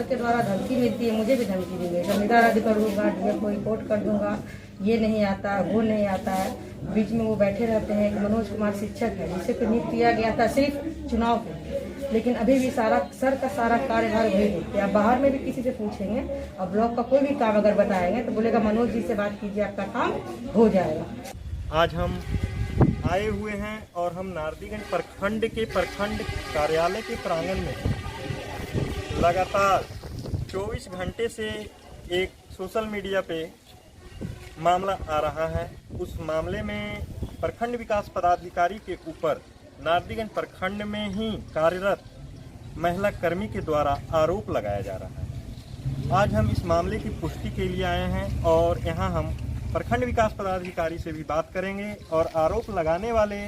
Sir के द्वारा धमकी मिलती है, मुझे भी धमकी दी गई, संविदा रद्द कर दूंगा, डीएफ को रिपोर्ट कर दूंगा, ये नहीं आता है, वो नहीं आता है। बीच में वो बैठे रहते हैं। मनोज कुमार शिक्षक है, जिसे को नियुक्त किया गया था सिर्फ चुनाव के लिए, लेकिन अभी भी सारा सर का सारा कार्यभार वही देखते हैं। आप बाहर में भी किसी से पूछेंगे और ब्लॉक का कोई भी काम अगर बताएंगे तो बोलेगा मनोज जी से बात कीजिए, आपका काम हो जाएगा। आज हम आए हुए हैं और हम नारदीगंज प्रखंड के प्रखंड कार्यालय के प्रांगण में लगातार 24 घंटे से एक सोशल मीडिया पे मामला आ रहा है। उस मामले में प्रखंड विकास पदाधिकारी के ऊपर नारदीगंज प्रखंड में ही कार्यरत महिला कर्मी के द्वारा आरोप लगाया जा रहा है। आज हम इस मामले की पुष्टि के लिए आए हैं और यहाँ हम प्रखंड विकास पदाधिकारी से भी बात करेंगे और आरोप लगाने वाले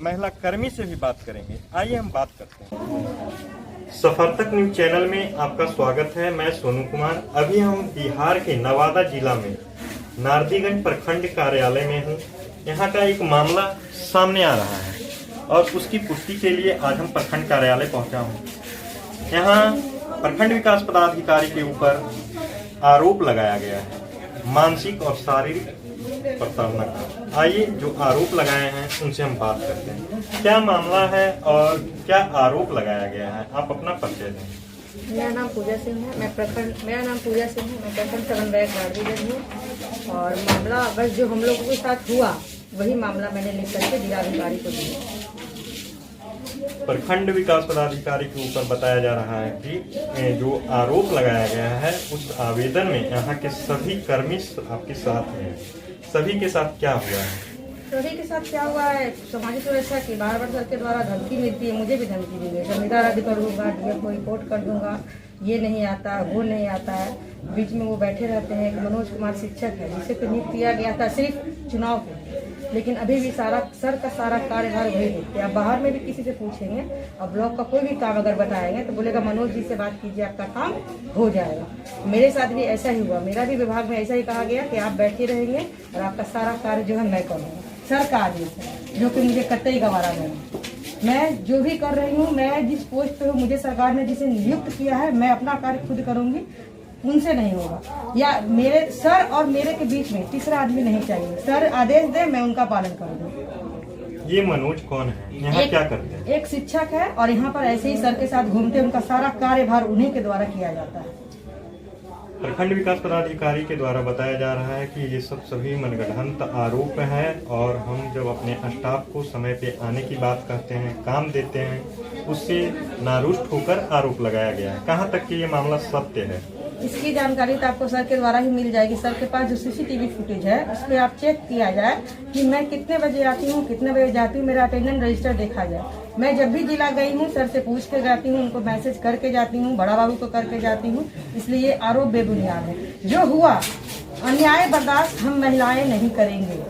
महिला कर्मी से भी बात करेंगे। आइए हम बात करते हैं। सफरतक न्यूज चैनल में आपका स्वागत है। मैं सोनू कुमार। अभी हम बिहार के नवादा जिला में नारदीगंज प्रखंड कार्यालय में हूँ। यहाँ का एक मामला सामने आ रहा है और उसकी पुष्टि के लिए आज हम प्रखंड कार्यालय पहुँचा हूँ। यहाँ प्रखंड विकास पदाधिकारी के ऊपर आरोप लगाया गया है मानसिक और शारीरिक प्रताड़ना का। आइए जो आरोप लगाए हैं उनसे हम बात करते हैं। क्या मामला है और क्या आरोप लगाया गया है, आप अपना परिचय दें। मेरा नाम पूजा सिंह है। मैं प्रखंड समन्वयक नारदीगंज हूँ और मामला बस जो हम लोगों के साथ हुआ वही मामला मैंने लिख करके जिलाधिकारी को दिया। प्रखंड विकास पदाधिकारी के ऊपर बताया जा रहा है कि जो आरोप लगाया गया है उस आवेदन में यहाँ के सभी कर्मी आपके साथ हैं। सभी के साथ क्या हुआ है? सभी के साथ क्या हुआ है, सामाजिक सुरक्षा की बार सर के द्वारा धमकी मिलती है, मुझे भी धमकी दी गई, संविदा रद्द कर दूंगा, डीएफ को रिपोर्ट कर दूंगा, ये नहीं आता है, वो नहीं आता है। बीच में वो बैठे रहते हैं। मनोज कुमार शिक्षक है, जिसे को नियुक्त किया गया था सिर्फ चुनाव के लिए, लेकिन अभी भी सारा सर का सारा कार्यभार वही देखते हैं। आप बाहर में भी किसी से पूछेंगे और ब्लॉक का कोई भी काम अगर बताएंगे तो बोलेगा मनोज जी से बात कीजिए, आपका काम हो जाएगा। मेरे साथ भी ऐसा ही हुआ। मेरा भी विभाग में ऐसा ही कहा गया कि आप बैठे रहेंगे और आपका सारा कार्य जो है मैं करूँगा। सर का आदेश है जो कि मुझे कतई गवारा नहीं। मैं जो भी कर रही हूँ, मैं जिस पोस्ट पे हूँ, मुझे सरकार ने जिसे नियुक्त किया है, मैं अपना कार्य खुद करूँगी, उनसे नहीं होगा। या मेरे सर और मेरे के बीच में तीसरा आदमी नहीं चाहिए। सर आदेश दे, मैं उनका पालन कर दूँ। ये मनोज कौन है, यहाँ क्या करते हैं? एक शिक्षक है और यहाँ पर ऐसे ही सर के साथ घूमते, उनका सारा कार्यभार उन्हीं के द्वारा किया जाता है। प्रखंड विकास पदाधिकारी के द्वारा बताया जा रहा है कि ये सब सभी मनगढ़ंत आरोप है और हम जब अपने स्टाफ को समय पे आने की बात कहते हैं, काम देते हैं, उससे नारुष्ट होकर आरोप लगाया गया है। कहाँ तक कि ये मामला सत्य है? इसकी जानकारी तो आपको सर के द्वारा ही मिल जाएगी। सर के पास जो सीसीटीवी फुटेज है उस पर आप चेक किया जाए कि मैं कितने बजे आती हूँ, कितने बजे जाती हूँ, मेरा अटेंडेंस रजिस्टर देखा जाए। मैं जब भी जिला गई हूँ सर से पूछ के जाती हूँ, उनको मैसेज करके जाती हूँ, बड़ा बाबू को करके जाती हूँ। इसलिए ये आरोप बेबुनियाद है। जो हुआ अन्याय बर्दाश्त हम महिलाएं नहीं करेंगे।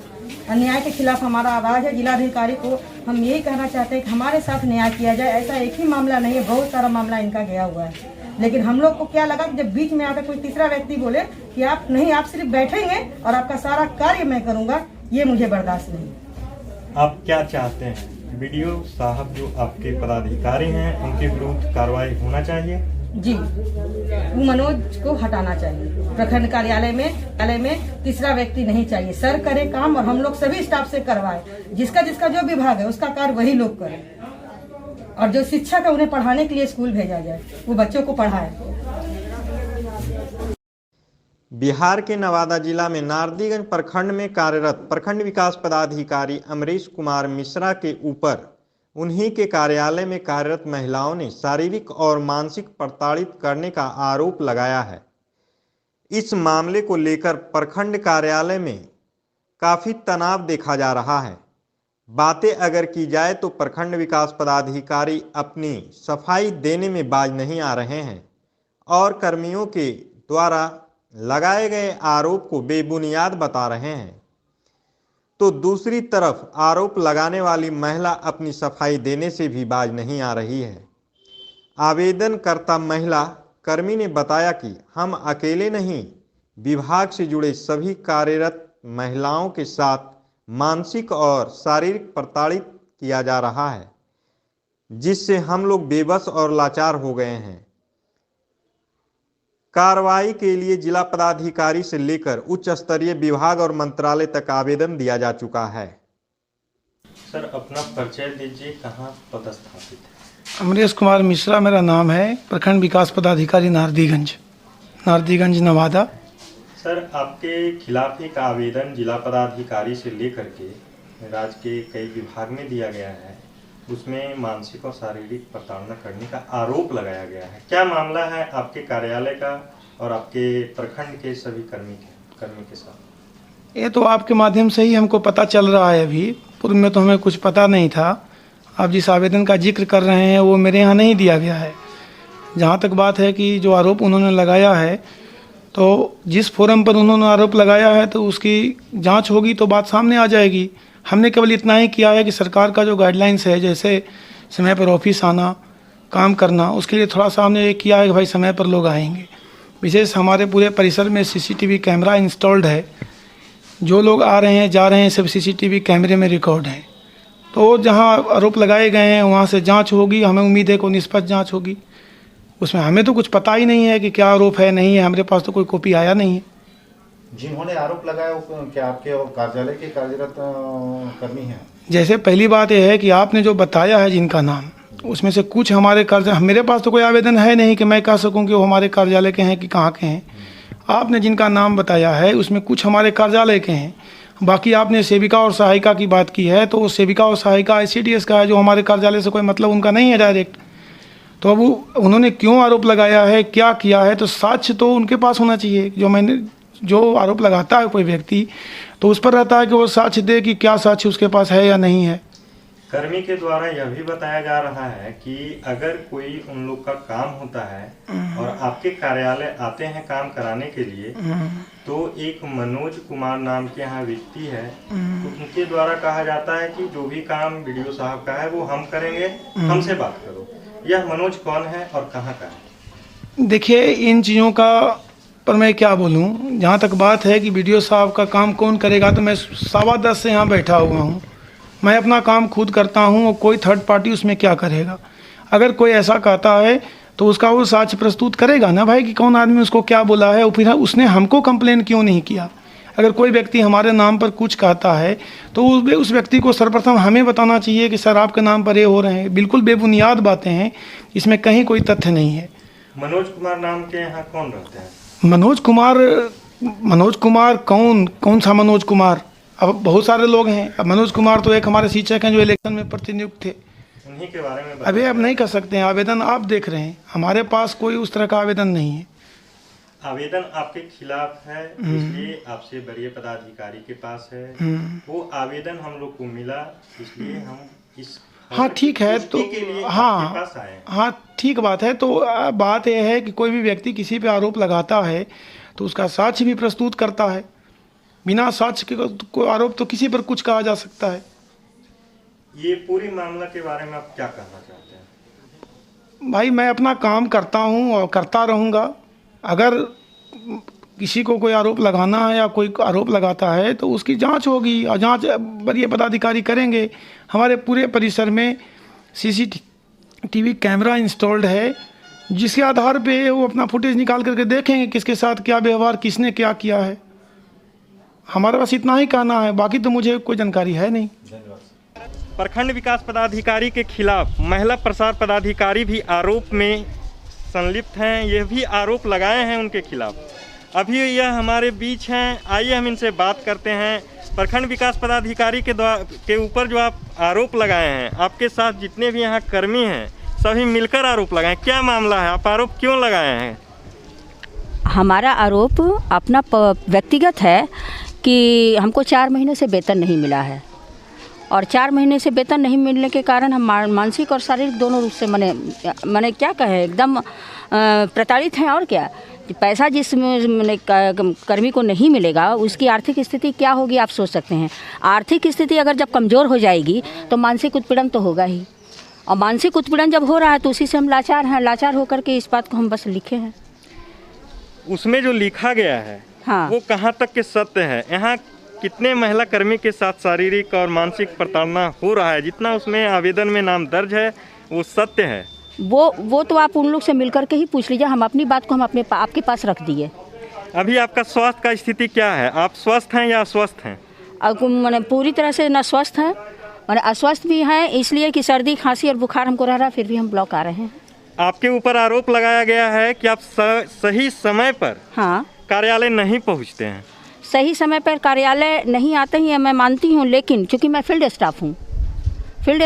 अन्याय के खिलाफ हमारा आवाज है। जिलाधिकारी को हम यही कहना चाहते हैं कि हमारे साथ न्याय किया जाए। ऐसा एक ही मामला नहीं है, बहुत सारा मामला इनका गया हुआ है। लेकिन हम लोग को क्या लगा कि जब बीच में आकर कोई तीसरा व्यक्ति बोले कि आप नहीं, आप सिर्फ बैठेंगे और आपका सारा कार्य मैं करूंगा, ये मुझे बर्दाश्त नहीं। आप क्या चाहते हैं? वीडियो साहब जो आपके पदाधिकारी हैं उनके विरुद्ध कार्रवाई होना चाहिए जी। वो मनोज को हटाना चाहिए। प्रखंड कार्यालय में तीसरा व्यक्ति नहीं चाहिए। सर करे काम और हम लोग सभी स्टाफ से करवाए। जिसका जिसका जो विभाग है उसका कार्य वही लोग करें और जो शिक्षक है उन्हें पढ़ाने के लिए स्कूल भेजा जाए, वो बच्चों को पढ़ाए। बिहार के नवादा जिला में नारदीगंज प्रखंड में कार्यरत प्रखंड विकास पदाधिकारी अमरीश कुमार मिश्रा के ऊपर उन्हीं के कार्यालय में कार्यरत महिलाओं ने शारीरिक और मानसिक प्रताड़ित करने का आरोप लगाया है। इस मामले को लेकर प्रखंड कार्यालय में काफ़ी तनाव देखा जा रहा है। बातें अगर की जाए तो प्रखंड विकास पदाधिकारी अपनी सफाई देने में बाज नहीं आ रहे हैं और कर्मियों के द्वारा लगाए गए आरोप को बेबुनियाद बता रहे हैं, तो दूसरी तरफ आरोप लगाने वाली महिला अपनी सफाई देने से भी बाज नहीं आ रही है। आवेदनकर्ता महिला कर्मी ने बताया कि हम अकेले नहीं, विभाग से जुड़े सभी कार्यरत महिलाओं के साथ मानसिक और शारीरिक प्रताड़ित किया जा रहा है, जिससे हम लोग बेबस और लाचार हो गए हैं। कार्रवाई के लिए जिला पदाधिकारी से लेकर उच्च स्तरीय विभाग और मंत्रालय तक आवेदन दिया जा चुका है। सर, अपना परिचय दीजिए, कहाँ पदस्थापित है? अमरेश कुमार मिश्रा मेरा नाम है, प्रखंड विकास पदाधिकारी नारदीगंज नवादा। सर, आपके खिलाफ एक आवेदन जिला पदाधिकारी से लेकर के राज्य के कई विभाग में दिया गया है, उसमें मानसिक और शारीरिक प्रताड़ना करने का आरोप लगाया गया है। क्या मामला है आपके कार्यालय का और आपके प्रखंड के सभी कर्मी के साथ? ये तो आपके माध्यम से ही हमको पता चल रहा है। अभी पूर्व में तो हमें कुछ पता नहीं था। आप जिस आवेदन का जिक्र कर रहे हैं वो मेरे यहाँ नहीं दिया गया है। जहाँ तक बात है कि जो आरोप उन्होंने लगाया है, तो जिस फोरम पर उन्होंने आरोप लगाया है तो उसकी जाँच होगी तो बात सामने आ जाएगी। हमने केवल इतना ही किया है कि सरकार का जो गाइडलाइंस है, जैसे समय पर ऑफिस आना, काम करना, उसके लिए थोड़ा सा हमने ये किया है कि भाई समय पर लोग आएंगे। विशेष हमारे पूरे परिसर में सीसीटीवी कैमरा इंस्टॉल्ड है। जो लोग आ रहे हैं जा रहे हैं सब सीसीटीवी कैमरे में रिकॉर्ड है। तो जहां आरोप लगाए गए हैं वहां से जांच होगी। हमें उम्मीद है को निष्पक्ष जांच होगी। उसमें हमें तो कुछ पता ही नहीं है कि क्या आरोप है, नहीं है। हमारे पास तो कोई कॉपी आया नहीं है। जिन्होंने आरोप लगाया वो क्या आपके कार्यालय के कार्यरत कर्मी हैं? जैसे पहली बात यह है कि आपने जो बताया है जिनका नाम, उसमें से कुछ हमारे कार्यालय, मेरे पास तो कोई आवेदन है नहीं कि मैं कह सकूं कि वो हमारे कार्यालय के हैं कि कहाँ के हैं। आपने जिनका नाम बताया है उसमें कुछ हमारे कार्यालय के हैं। बाकी आपने सेविका और सहायिका की बात की है, तो वो सेविका और सहायिका ICDS का है, जो हमारे कार्यालय से कोई मतलब उनका नहीं है डायरेक्ट। तो अब उन्होंने क्यों आरोप लगाया है, क्या किया है, तो साक्ष्य तो उनके पास होना चाहिए। जो आरोप लगाता है कोई व्यक्ति, तो उस पर रहता है कि वो साक्ष्य दे कि क्या साक्ष्य उसके पास है या नहीं है। कर्मी के द्वारा यह भी बताया जा रहा है कि अगर कोई उन लोग का काम होता है और आपके कार्यालय आते हैं काम कराने के लिए, तो एक मनोज कुमार नाम के यहाँ व्यक्ति है, तो उनके द्वारा कहा जाता है कि जो भी काम BDO साहब का है वो हम करेंगे, हमसे बात करो। यह मनोज कौन है और कहाँ का है? देखिए, इन चीज़ों का पर मैं क्या बोलूं। जहाँ तक बात है कि BDO साहब का काम कौन करेगा, तो मैं 10:15 से यहाँ बैठा हुआ हूँ। मैं अपना काम खुद करता हूँ और कोई थर्ड पार्टी उसमें क्या करेगा। अगर कोई ऐसा कहता है तो उसका वो साक्ष्य प्रस्तुत करेगा ना भाई कि कौन आदमी उसको क्या बोला है, और फिर उसने हमको कंप्लेन क्यों नहीं किया। अगर कोई व्यक्ति हमारे नाम पर कुछ कहता है तो उस व्यक्ति को सर्वप्रथम हमें बताना चाहिए कि सर आपके नाम पर ये हो रहे हैं। बिल्कुल बेबुनियाद बातें हैं, इसमें कहीं कोई तथ्य नहीं है। मनोज कुमार नाम के यहाँ कौन रहते हैं? मनोज कुमार कौन सा मनोज कुमार? अब बहुत सारे लोग हैं। अब मनोज कुमार तो एक हमारे शिक्षक हैं जो इलेक्शन में प्रतिनियुक्त थे, उन्हीं के बारे में अभी अब नहीं कर सकते हैं। आवेदन आप देख रहे हैं, हमारे पास कोई उस तरह का आवेदन नहीं है। आवेदन आपके खिलाफ है, इसलिए आपसे बड़े पदाधिकारी के पास है। वो आवेदन हम लोग को मिला, इसलिए हम इस हाँ ठीक है, तो हाँ ठीक बात है। तो बात यह है कि कोई भी व्यक्ति किसी पे आरोप लगाता है तो उसका साक्ष्य भी प्रस्तुत करता है। बिना साक्ष्य के कोई आरोप तो किसी पर कुछ कहा जा सकता है। ये पूरी मामला के बारे में आप क्या कहना चाहते हैं? भाई, मैं अपना काम करता हूँ और करता रहूँगा। अगर किसी को कोई आरोप लगाना है या कोई आरोप लगाता है तो उसकी जांच होगी और जांच वरीय पदाधिकारी करेंगे। हमारे पूरे परिसर में CCTV कैमरा इंस्टॉल्ड है, जिसके आधार पे वो अपना फुटेज निकाल करके देखेंगे किसके साथ क्या व्यवहार, किसने क्या किया है। हमारे पास इतना ही कहना है, बाकी तो मुझे कोई जानकारी है नहीं। प्रखंड विकास पदाधिकारी के खिलाफ महिला प्रसार पदाधिकारी भी आरोप में संलिप्त हैं। यह भी आरोप लगाए हैं उनके खिलाफ। अभी यह हमारे बीच हैं, आइए हम इनसे बात करते हैं। प्रखंड विकास पदाधिकारी के ऊपर जो आप आरोप लगाए हैं, आपके साथ जितने भी यहाँ कर्मी हैं सभी मिलकर आरोप लगाए, क्या मामला है? आप आरोप क्यों लगाए हैं? हमारा आरोप अपना व्यक्तिगत है कि हमको 4 महीने से वेतन नहीं मिला है, और 4 महीने से वेतन नहीं मिलने के कारण हम मानसिक और शारीरिक दोनों रूप से मैंने क्या कहे एकदम प्रताड़ित हैं। और क्या पैसा जिस कर्मी को नहीं मिलेगा उसकी आर्थिक स्थिति क्या होगी आप सोच सकते हैं। आर्थिक स्थिति अगर जब कमज़ोर हो जाएगी तो मानसिक उत्पीड़न तो होगा ही, और मानसिक उत्पीड़न जब हो रहा है तो उसी से हम लाचार हैं। लाचार होकर के इस बात को हम बस लिखे हैं। उसमें जो लिखा गया है हाँ, वो कहाँ तक के सत्य है? यहाँ कितने महिला कर्मी के साथ शारीरिक और मानसिक प्रताड़ना हो रहा है? जितना उसमें आवेदन में नाम दर्ज है वो सत्य है? वो तो आप उन लोग से मिल करके ही पूछ लीजिए। हम अपनी बात को हम आपके पास रख दिए। अभी आपका स्वास्थ्य का स्थिति क्या है? आप स्वस्थ हैं या अस्वस्थ हैं? अब मैंने पूरी तरह से न स्वस्थ हैं और अस्वस्थ भी हैं, इसलिए कि सर्दी खांसी और बुखार हमको रह रहा है, फिर भी हम ब्लॉक आ रहे हैं। आपके ऊपर आरोप लगाया गया है कि आप सही समय पर हाँ, कार्यालय नहीं पहुंचते हैं। सही समय पर कार्यालय नहीं आते ही मैं मानती हूँ, लेकिन चूँकि मैं फील्ड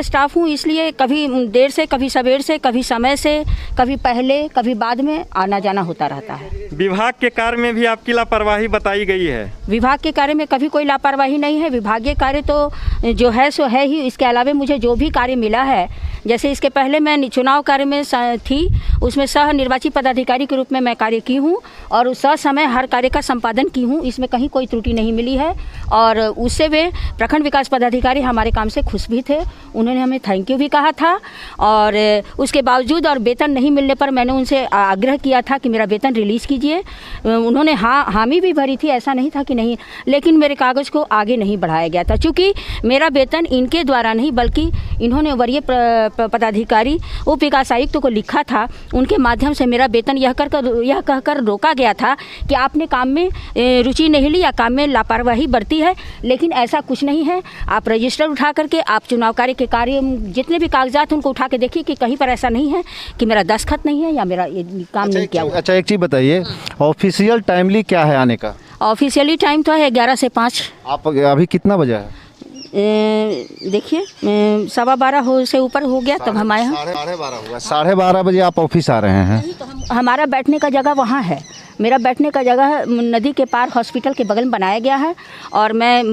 स्टाफ हूँ इसलिए कभी देर से, कभी सवेर से, कभी समय से, कभी पहले, कभी बाद में आना जाना होता रहता है। विभाग के कार्य में भी आपकी लापरवाही बताई गई है। विभाग के कार्य में कभी कोई लापरवाही नहीं है। विभागीय कार्य तो जो है सो है ही। इसके अलावा मुझे जो भी कार्य मिला है, जैसे इसके पहले मैं चुनाव कार्य में थी, उसमें सह निर्वाचित पदाधिकारी के रूप में मैं कार्य की हूँ और उस समय हर कार्य का संपादन की हूँ। इसमें कहीं कोई त्रुटि नहीं मिली है और उससे वे प्रखंड विकास पदाधिकारी हमारे काम से खुश भी थे। उन्होंने हमें थैंक यू भी कहा था और उसके बावजूद और वेतन नहीं मिलने पर मैंने उनसे आग्रह किया था कि मेरा वेतन रिलीज़ कीजिए। उन्होंने हामी भी भरी थी, ऐसा नहीं था कि नहीं, लेकिन मेरे कागज़ को आगे नहीं बढ़ाया गया था। चूँकि मेरा वेतन इनके द्वारा नहीं बल्कि इन्होंने वरीय पदाधिकारी उप विकास आयुक्त को लिखा था, उनके माध्यम से मेरा वेतन यह कहकर रोका गया था कि आपने काम में रुचि नहीं ली या काम में लापरवाही बरती है। लेकिन ऐसा कुछ नहीं है। आप रजिस्टर उठा करके आप चुनाव कार्य के कार्य जितने भी कागजात उनको उठा के देखिए कि कहीं पर ऐसा नहीं है कि मेरा दस्तखत नहीं है या मेरा ये काम नहीं किया हुआ। अच्छा, एक चीज़ बताइए, ऑफिशियल टाइमली क्या है आने का? ऑफिशियली टाइम तो है 11 से 5। आप अभी कितना बजा है? देखिए 12:15 से ऊपर हो गया तब हम आए हैं। 12:30 हुआ। 12:30 बजे आप ऑफिस आ रहे हैं? तो हमारा बैठने का जगह वहाँ है। मेरा बैठने का जगह नदी के पार हॉस्पिटल के बगल में बनाया गया है और मैं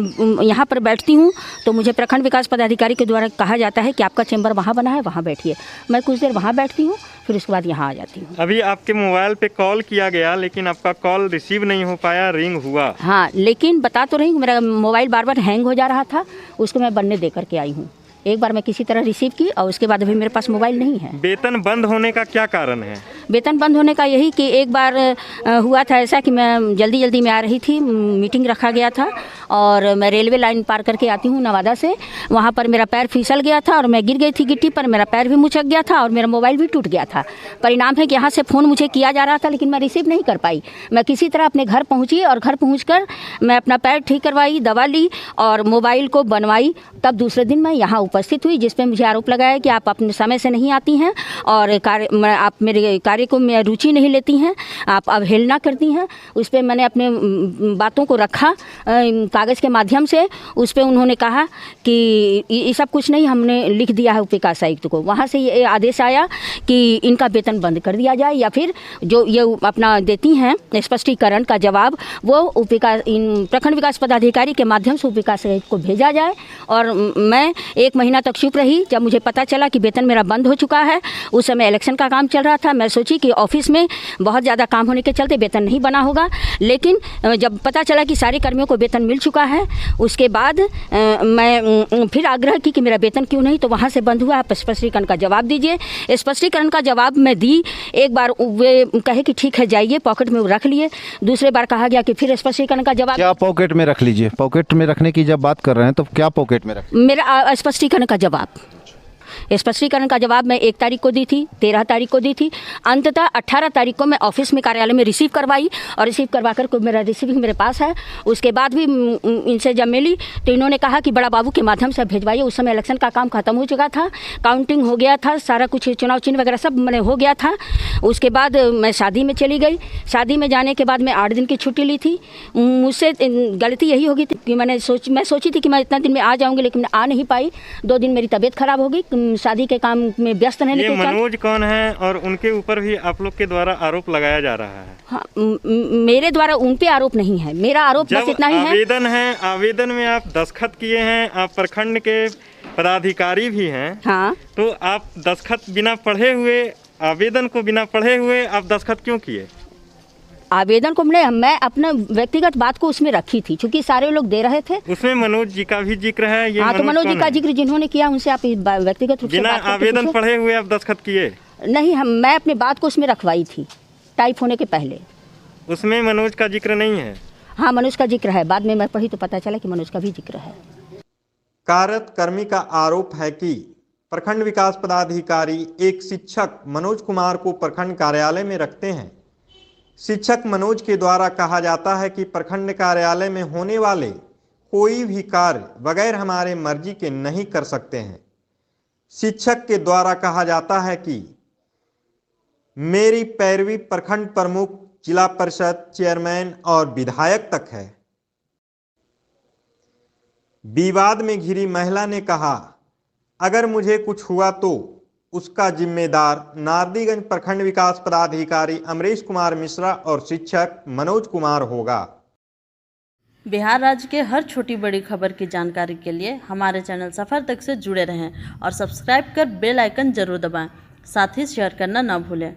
यहाँ पर बैठती हूँ। तो मुझे प्रखंड विकास पदाधिकारी के द्वारा कहा जाता है कि आपका चैम्बर वहाँ बना है, वहाँ बैठिए। मैं कुछ देर वहाँ बैठती हूँ, फिर उसके बाद यहाँ आ जाती हूँ। अभी आपके मोबाइल पे कॉल किया गया लेकिन आपका कॉल रिसीव नहीं हो पाया, रिंग हुआ। हाँ, लेकिन बता तो रही हूँ, मेरा मोबाइल बार बार हैंग हो जा रहा था, उसको मैं बनने दे करके आई हूँ। एक बार मैं किसी तरह रिसीव की और उसके बाद अभी मेरे पास मोबाइल नहीं है। वेतन बंद होने का क्या कारण है? वेतन बंद होने का यही कि एक बार हुआ था ऐसा कि मैं जल्दी में आ रही थी, मीटिंग रखा गया था और मैं रेलवे लाइन पार करके आती हूँ नवादा से। वहाँ पर मेरा पैर फिसल गया था और मैं गिर गई थी गिट्टी पर, मेरा पैर भी मुचक गया था और मेरा मोबाइल भी टूट गया था। परिणाम है कि यहाँ से फ़ोन मुझे किया जा रहा था लेकिन मैं रिसीव नहीं कर पाई। मैं किसी तरह अपने घर पहुँची और घर पहुँच मैं अपना पैर ठीक करवाई, दवा ली और मोबाइल को बनवाई। तब दूसरे दिन मैं यहाँ उपस्थित हुई, जिस पे मुझे आरोप लगाया कि आप अपने समय से नहीं आती हैं और आप मेरे कार्य को में रुचि नहीं लेती हैं, आप अवहेलना करती हैं। उस पर मैंने अपने बातों को रखा कागज़ के माध्यम से। उस पर उन्होंने कहा कि ये सब कुछ नहीं, हमने लिख दिया है उप विकास आयुक्त को। वहाँ से ये आदेश आया कि इनका वेतन बंद कर दिया जाए या फिर जो ये अपना देती हैं स्पष्टीकरण का जवाब वो उप विकास प्रखंड विकास पदाधिकारी के माध्यम से उप विकास आयुक्त को भेजा जाए। और मैं 1 महीना तक चुप रही। जब मुझे पता चला कि वेतन मेरा बंद हो चुका है, उस समय इलेक्शन का काम चल रहा था, मैं सोची कि ऑफिस में बहुत ज़्यादा काम होने के चलते वेतन नहीं बना होगा। लेकिन जब पता चला कि सारे कर्मियों को वेतन मिल चुका है, उसके बाद मैं फिर आग्रह की कि मेरा वेतन क्यों नहीं, तो वहाँ से बंद हुआ। आप स्पष्टीकरण का जवाब दीजिए। स्पष्टीकरण का जवाब मैं दी। एक बार वे कहे कि ठीक है जाइए, पॉकेट में रख लिए। दूसरे बार कहा गया कि फिर स्पष्टीकरण का जवाब। क्या पॉकेट में रख लीजिए? पॉकेट में रखने की जब बात कर रहे हैं तो क्या पॉकेट में रख? मेरा स्पष्टीकरण का जवाब मैं 1 तारीख को दी थी, 13 तारीख को दी थी। अंततः 18 तारीख को मैं ऑफिस में कार्यालय में रिसीव करवाई और रिसीव करवा कर मेरा रिसीविंग मेरे पास है। उसके बाद भी इनसे जब मिली तो इन्होंने कहा कि बड़ा बाबू के माध्यम से भेजवाइए। उस समय इलेक्शन का काम खत्म हो चुका था, काउंटिंग हो गया था, सारा कुछ चुनाव चिन्ह वगैरह सब मैंने हो गया था। उसके बाद मैं शादी में चली गई। शादी में जाने के बाद मैं 8 दिन की छुट्टी ली थी। मुझसे गलती यही होगी कि मैं सोची थी कि मैं इतना दिन में आ जाऊँगी, लेकिन मैं आ नहीं पाई। 2 दिन मेरी तबीयत खराब हो गई शादी के काम में व्यस्त रहने के कारण। मनोज कौन है और उनके ऊपर भी आप लोग के द्वारा आरोप लगाया जा रहा है? हाँ, मेरे द्वारा उन पे आरोप नहीं है, मेरा आरोप बस इतना ही है। आवेदन है, आवेदन में आप दस्तखत किए हैं, आप प्रखंड के पदाधिकारी भी हैं। हाँ, तो आप दस्तखत बिना पढ़े हुए, आवेदन को बिना पढ़े हुए आप दस्तखत क्यों किए? आवेदन को मैं अपना व्यक्तिगत बात को उसमें रखी थी, क्योंकि सारे लोग दे रहे थे। उसमें मनोज जी का भी जिक्र है। ये हाँ, तो मनोज जी का जिक्र जिन्होंने किया उनसे आप व्यक्तिगत रूप से बिना आवेदन पढ़े हुए आप दस्तखत किए? नहीं, मैं अपनी बात को उसमें रखवाई थी टाइप होने के पहले। उसमें मनोज का जिक्र नहीं है? हाँ, मनोज का जिक्र है। बाद में मैं पढ़ी तो पता चला कि मनोज का भी जिक्र है। कार्यरत कर्मी का आरोप है कि प्रखंड विकास पदाधिकारी एक शिक्षक मनोज कुमार को प्रखंड कार्यालय में रखते हैं। शिक्षक मनोज के द्वारा कहा जाता है कि प्रखंड कार्यालय में होने वाले कोई भी कार्य बगैर हमारे मर्जी के नहीं कर सकते हैं। शिक्षक के द्वारा कहा जाता है कि मेरी पैरवी प्रखंड प्रमुख, जिला परिषद चेयरमैन और विधायक तक है। विवाद में घिरी महिला ने कहा, अगर मुझे कुछ हुआ तो उसका जिम्मेदार नारदीगंज प्रखंड विकास पदाधिकारी अमरीश कुमार मिश्रा और शिक्षक मनोज कुमार होगा। बिहार राज्य के हर छोटी बड़ी खबर की जानकारी के लिए हमारे चैनल सफर तक से जुड़े रहें और सब्सक्राइब कर बेल आइकन जरूर दबाएं। साथ ही शेयर करना ना भूलें।